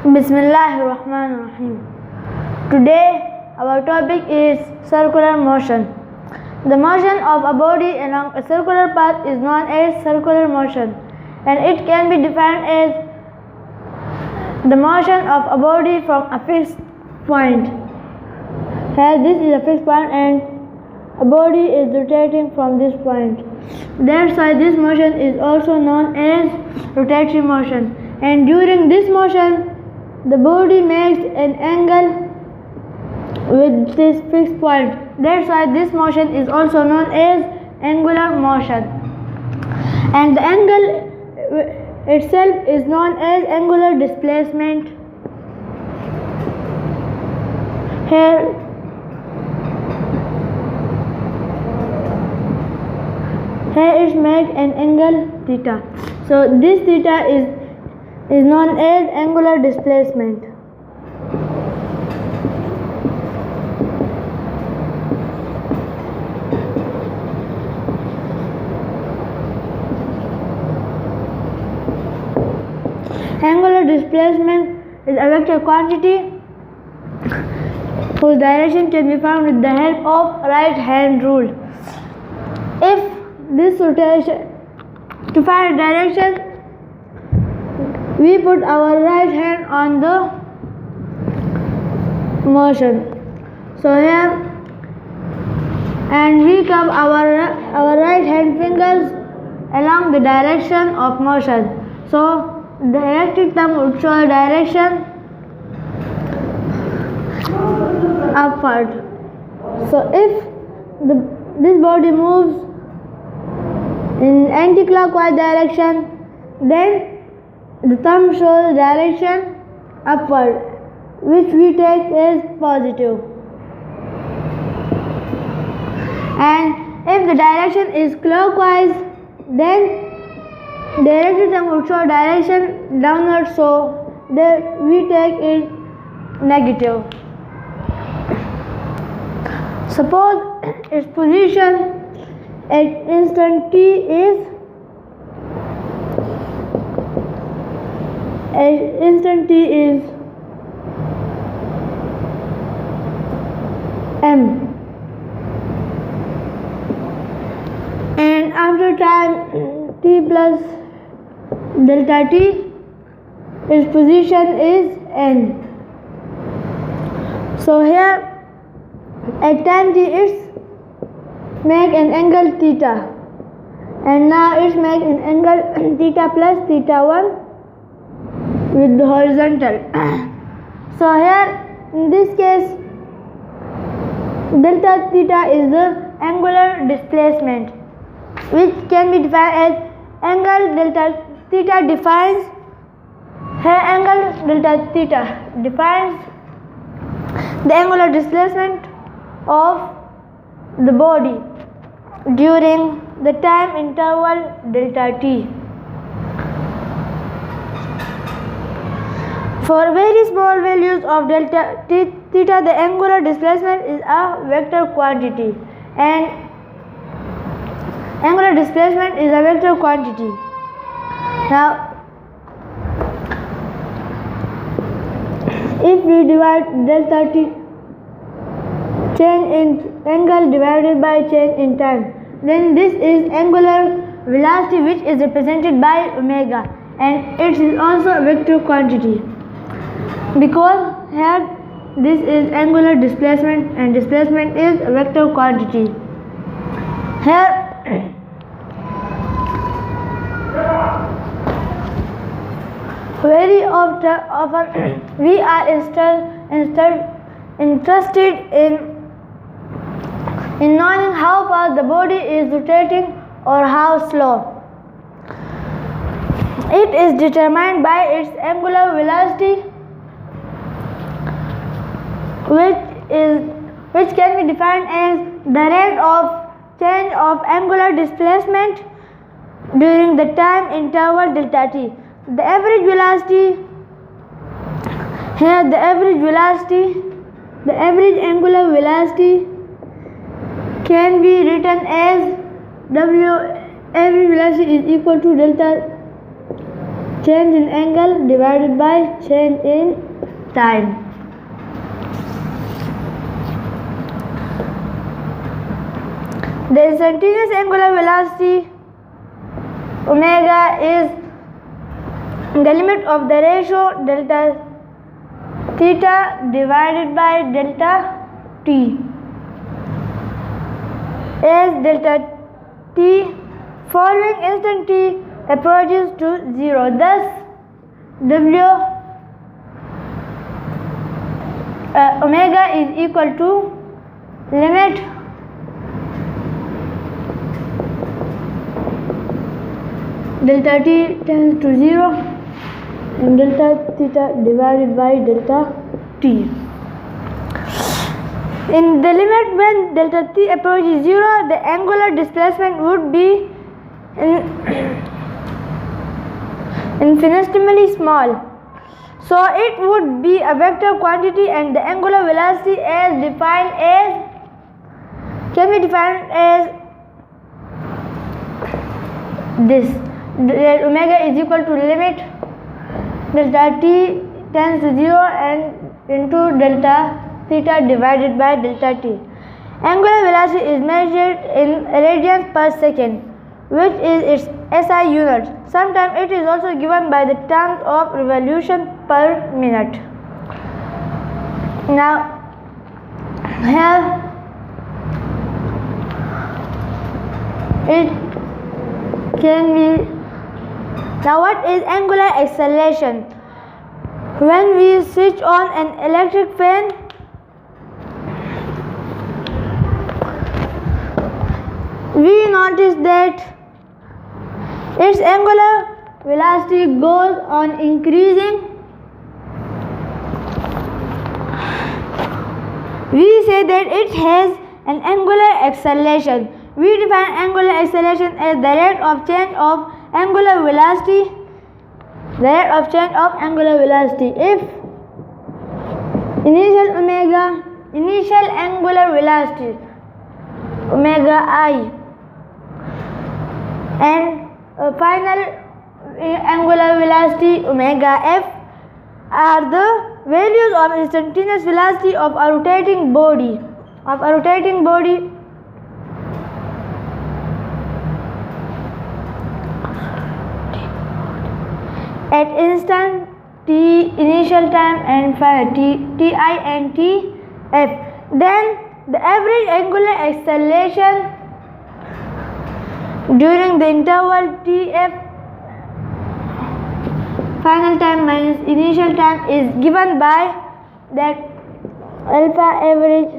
Bismillahirrahmanirrahim. Today our topic is circular motion. The motion of a body along a circular path is known as circular motion, and it can be defined as the motion of a body from a fixed point. Here this is a fixed point and a body is rotating from this point. That's why this motion is also known as rotatory motion. And during this motion, the body makes an angle with this fixed point. That's why this motion is also known as angular motion. And the angle itself is known as angular displacement. Here it makes an angle theta. So this theta is known as angular displacement. Angular displacement is a vector quantity whose direction can be found with the help of right hand rule. If this rotation, to find direction, we put our right hand on the motion. So here, and we curve our right hand fingers along the direction of motion. So the electric thumb would show direction upward. So if this body moves in anti-clockwise direction, then the thumb shows direction upward, which we take as positive. And if the direction is clockwise, then the electric thumb will show direction downward, so we take it negative. Suppose its position at instant t is m, and after time t plus delta t, its position is n. So here at time t it's make an angle theta, and now it's make an angle theta plus theta 1 with the horizontal. So here in this case, delta theta is the angular displacement, which can be defined as angle delta theta defines the angular displacement of the body during the time interval delta t. For very small values of delta theta, the angular displacement is a vector quantity, and angular displacement is a vector quantity. Now, if we divide delta t, change in angle divided by change in time, then this is angular velocity, which is represented by omega, and it is also a vector quantity, because here this is angular displacement and displacement is a vector quantity. Here very often we are interested in knowing how fast the body is rotating or how slow. It is determined by its angular velocity, which can be defined as the rate of change of angular displacement during the time interval delta t. The average velocity, here the average angular velocity can be written as average velocity is equal to delta change in angle divided by change in time. The instantaneous angular velocity omega is the limit of the ratio delta theta divided by delta t. As delta t following instant t approaches to 0, thus w omega is equal to limit delta t tends to 0 and delta theta divided by delta t. In the limit when delta t approaches 0, the angular displacement would be infinitesimally small. So it would be a vector quantity, and the angular velocity can be defined as this. That omega is equal to limit delta t tends to 0 and into delta theta divided by delta t. Angular velocity is measured in radians per second, which is its SI unit. Sometimes it is also given by the terms of revolution per minute. Now here it can be. Now what is angular acceleration? When we switch on an electric fan, we notice that its angular velocity goes on increasing. We say that it has an angular acceleration. We define angular acceleration as the rate of change of angular velocity. If initial angular velocity omega I and final angular velocity omega f are the values of instantaneous velocity of a rotating body. At instant t initial time and final ti and tf, then the average angular acceleration during the interval tf final time minus initial time is given by that alpha average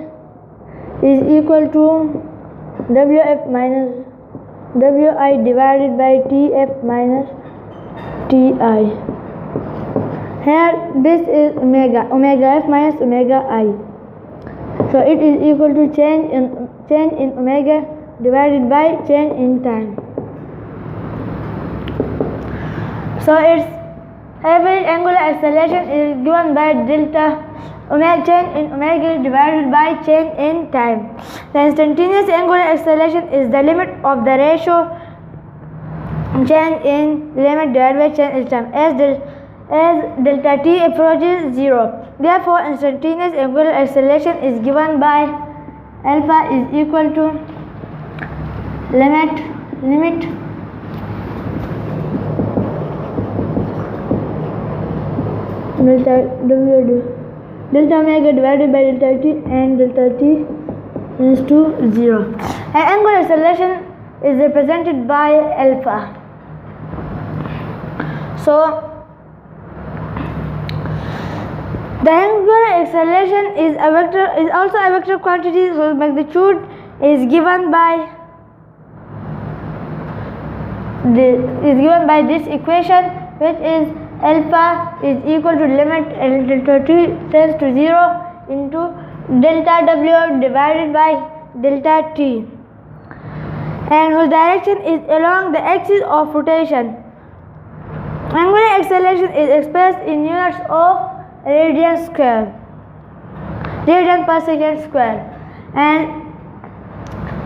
is equal to wf minus wi divided by tf minus ti. Here this is omega f minus omega I. So it is equal to change in omega divided by change in time. So its average angular acceleration is given by delta omega change in omega divided by change in time. The instantaneous angular acceleration is the limit of the ratio change in limit divided by change in time as delta t approaches 0. Therefore, instantaneous angular acceleration is given by alpha is equal to limit delta omega divided by delta t, and delta t is to 0. And angular acceleration is represented by alpha. So the angular acceleration is also a vector quantity, so magnitude is given by this equation, which is alpha is equal to limit delta t tends to 0 into delta w divided by delta t, and whose direction is along the axis of rotation. Angular acceleration is expressed in units of radian per second square, and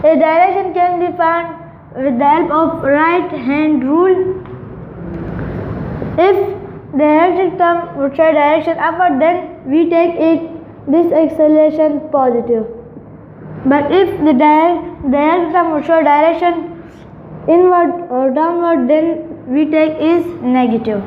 a direction can be found with the help of right hand rule. If the electric term would show direction upward, then we take this acceleration positive. But if the electric term would show direction inward or downward, then we take is negative.